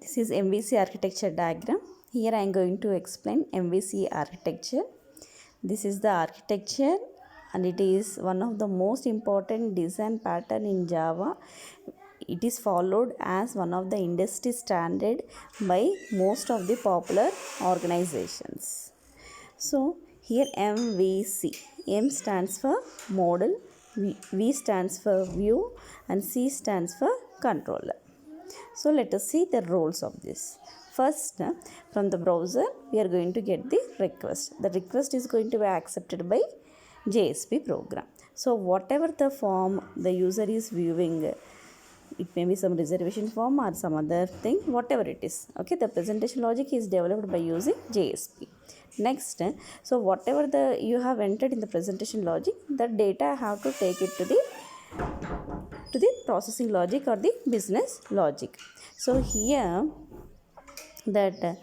This is MVC architecture diagram. Here I am going to explain MVC architecture. This is the architecture and it is one of the most important design pattern in Java. It is followed as one of the industry standard by most of the popular organizations. So here MVC. M stands for model, V stands for view and C stands for controller. So let us see the roles of this. First, from the browser, we are going to get the request. The request is going to be accepted by JSP program. So whatever the form the user is viewing, it may be some reservation form or some other thing, whatever it is. Okay, the presentation logic is developed by using JSP. Next, so whatever you have entered in the presentation logic, the data I have to take it to the processing logic or the business logic. So here that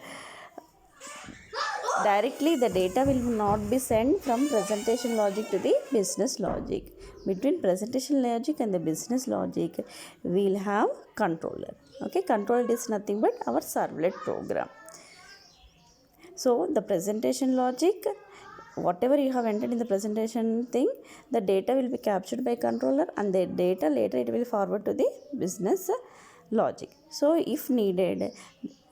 directly the data will not be sent from presentation logic to the business logic. Between presentation logic and the business logic, we will have controller. Okay, controller is nothing but our servlet program. So the presentation logic, whatever you have entered in the presentation thing, the data will be captured by controller and the data later it will forward to the business logic. So if needed,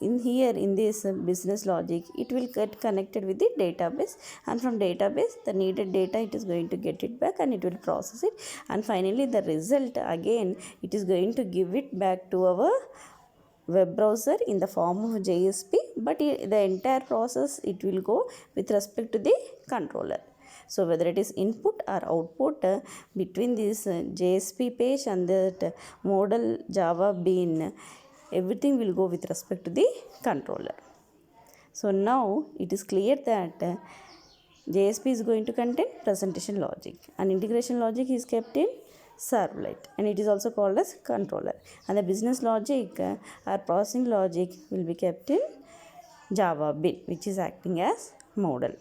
in this business logic, it will get connected with the database, and from database the needed data it is going to get it back and it will process it, and finally the result again it is going to give it back to our web browser in the form of JSP, but the entire process it will go with respect to the controller. So whether it is input or output, between this JSP page and the model Java bean, everything will go with respect to the controller. So now it is clear that JSP is going to contain presentation logic and integration logic is kept in servlet, and it is also called as controller, and the business logic or processing logic will be kept in Java bin, which is acting as model.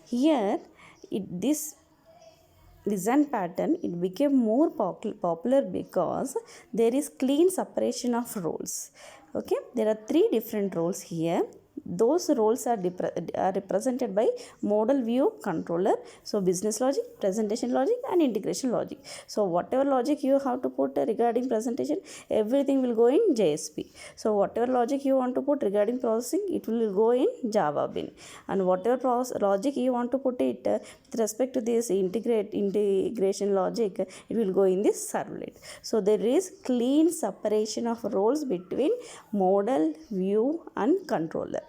Here this design pattern it became more popular because there is clean separation of roles. Okay, there are three different roles here. Those roles are represented by model, view, controller. So business logic, presentation logic and integration logic. So whatever logic you have to put regarding presentation, everything will go in JSP. So whatever logic you want to put regarding processing, it will go in Java bin, and whatever logic you want to put it with respect to this integration logic, it will go in this servlet. So there is clean separation of roles between model, view and controller.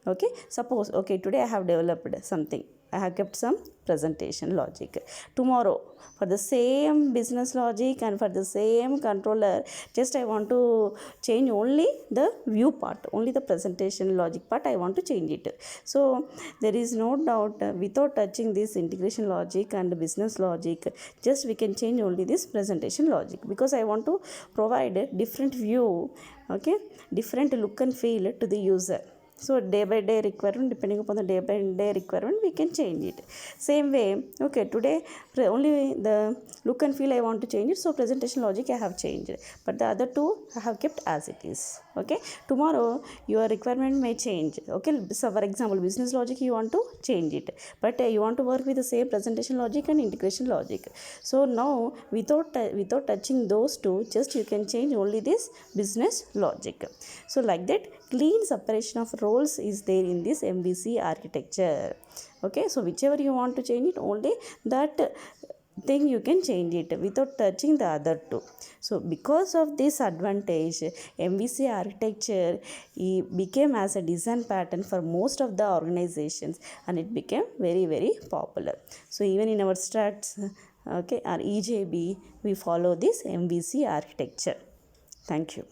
Okay, suppose today I have developed something, I have kept some presentation logic. Tomorrow for the same business logic and for the same controller, just I want to change only the view part, only the presentation logic part I want to change it. So there is no doubt without touching this integration logic and business logic, just we can change only this presentation logic, because I want to provide a different view, okay, different look and feel to the user. So day by day requirement, depending upon the day by day requirement, we can change it. Same way, okay, today only the look and feel I want to change it, so presentation logic I have changed, but the other two I have kept as it is. Okay, tomorrow your requirement may change. Okay, so for example, business logic you want to change it, but you want to work with the same presentation logic and integration logic. So now without touching those two, just you can change only this business logic. So like that, clean separation of roles is there in this MVC architecture. Okay, so whichever you want to change it, only that thing you can change it without touching the other two. So because of this advantage, MVC architecture became as a design pattern for most of the organizations, and it became very, very popular. So even in our structs, okay, or EJB, we follow this MVC architecture. Thank you.